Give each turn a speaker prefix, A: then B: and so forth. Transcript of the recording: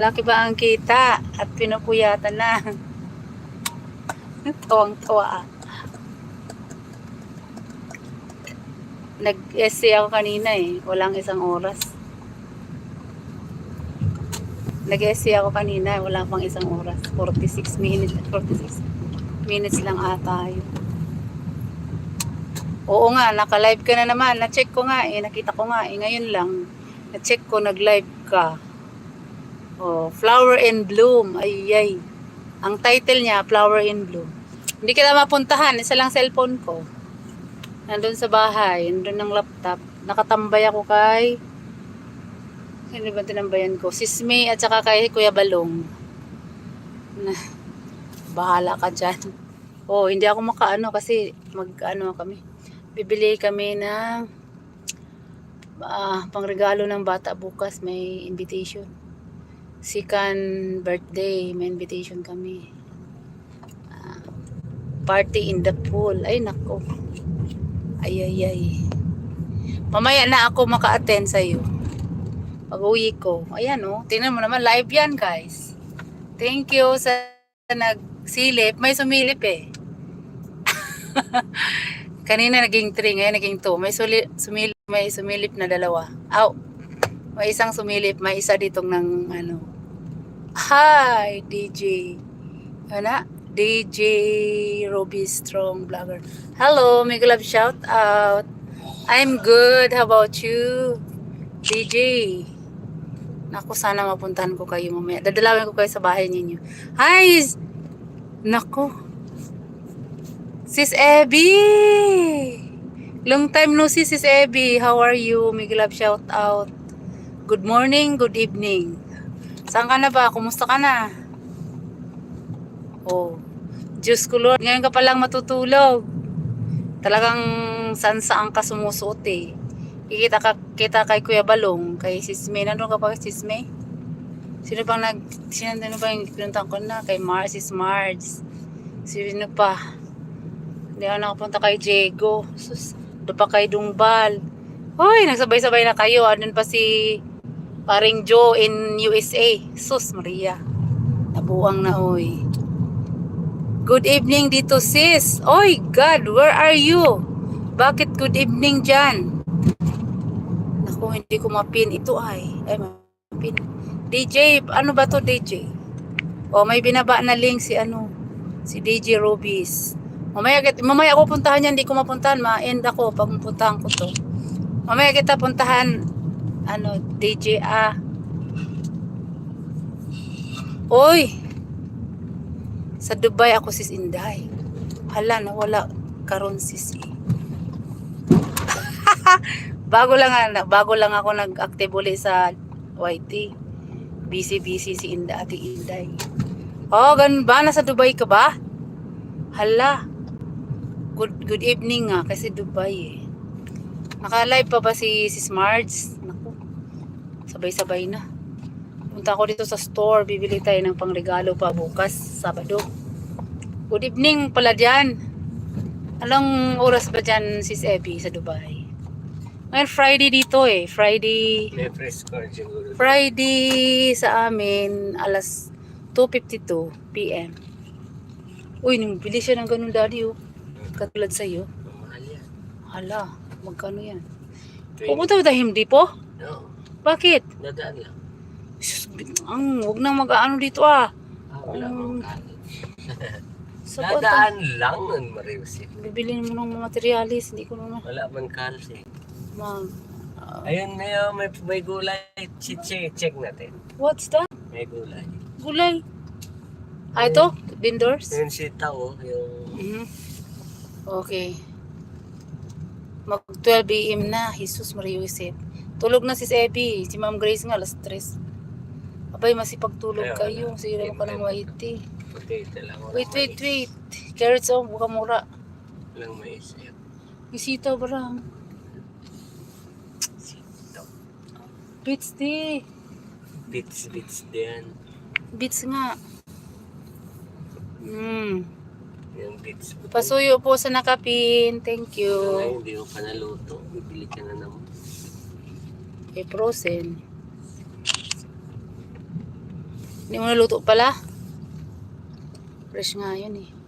A: Laki ba ang kita at pinupuyatan na. Tawang-tawa. Nag-essay ako kanina walang isang oras. Nag-essay ako kanina, wala pang isang oras. 46 minutes, 46 minutes lang ata yun. Oo nga, naka-live ka na naman. Na-check ko nga nakita ko nga ngayon lang. Na-check ko, nag-live ka. Oh, Flower and Bloom. Ay. Ang title niya, Flower and Bloom. Hindi kita mapuntahan, isa lang cellphone ko. Nandun sa bahay, nandun ng laptop. Nakatambay ako kay... Sino ba tinambayan ko? Sis May at saka kay Kuya Balong. Bahala ka dyan. Oh, hindi ako makaano kasi mag-ano kami. Bibili kami ng pangregalo ng bata bukas. May invitation. Second birthday, may invitation kami. Party in the pool. Ay, nako. Ay. Mamaya na ako maka-attend sa'yo. Pag-uwi ko. Ayan tingnan mo naman, live yan guys. Thank you sa nagsilip. May sumilip Kanina naging 3, ngayon naging 2. May sumilip na 2. May isang sumilip, may isa ditong ng Hi, DJ. DJ Robbie Strong Vlogger. Hello, make love shout out. I'm good. How about you, DJ? Naku, sana mapuntahan ko kayo mamaya. Dadalawin ko kayo sa bahay ninyo. Hi! Naku. Sis Abby! Long time no see, Sis Abby. How are you? Make love shout out. Good morning, good evening. Saan ka na ba? Kumusta ka na? Oh, Diyos ko Lord. Ngayon ka palang matutulog. Talagang saan ka sumusuot Kita kay Kuya Balong, kay Sis May. Nandun ka pa kay Sis May? Sino ba yung pinuntahan ko na? Kay Sis Mars. Sino pa? Hindi ako nakapunta kay Diego. Sus, doon pa kay Dungbal. Hoy, nagsabay-sabay na kayo. Andun pa si Paring Joe in USA. Sus, Maria. Nabuang na, oy. Good evening dito, sis. Oy, God, where are you? Bakit good evening dyan? Naku, hindi ko mapin. Ito mapin. DJ, ano ba to DJ? May binaba na link si DJ Robis. Mamaya ako puntahan yan, hindi ko mapuntahan. Ma-end ako pag puntahan ko to. Mamaya kita puntahan, DJ Oy! Sa Dubai ako, sis Inday. Hala, nawala karon sis bago lang ako nag-active ulit sa YT. Busy si Ate Inday. Oh, ganun ba? Nasa Dubai ka ba? Hala. Good evening nga kasi Dubai Naka-live pa ba si Sis Marge? Naku. Sabay-sabay na. Punta ako dito sa store. Bibili tayo ng pangregalo pa bukas, Sabado. Good evening pala dyan. Anong oras ba dyan, Sis Abby, sa Dubai? Ngayon Friday dito Friday.
B: May press card siguro.
A: Friday sa amin, alas 2:52 PM. Uy, nung bili siya ng ganun daddy katulad sa'yo.
B: Mahal yan.
A: Hala, magkano yan?
B: 20.
A: Pupunta ba tayo hindi po?
B: No.
A: Bakit?
B: Dadaan lang.
A: Huwag nang mag-ano dito
B: Wala mang kanin.
A: Sa
B: Dadaan lang ang mariusin.
A: bibili mo ng mga materialis, hindi ko naman.
B: Wala man kalsi.
A: Ma'am.
B: Ayun, may gulay. Check natin.
A: What's that?
B: May gulay.
A: Gulay. Ito? Dindors?
B: Yun si Tao, yung...
A: Okay. Mag 12 AM na. Jesus Maria Joseph. Tulog na si Abby. Si Ma'am Grace nga, alas 3. Abay, masipagtulog kayo. Sira mo ka ng whitey.
B: Potato lang.
A: Wait. Carrots buka mura.
B: Walang mais.
A: Bisita barang. Beats di.
B: Bits din.
A: Beats nga.
B: Yung bits.
A: Pasuyo po sa nakapin. Thank you.
B: Ngayon, hindi ko pa naluto. Bibili ka na naman.
A: Frozen. Hindi mo naluto pala. Fresh nga yun eh.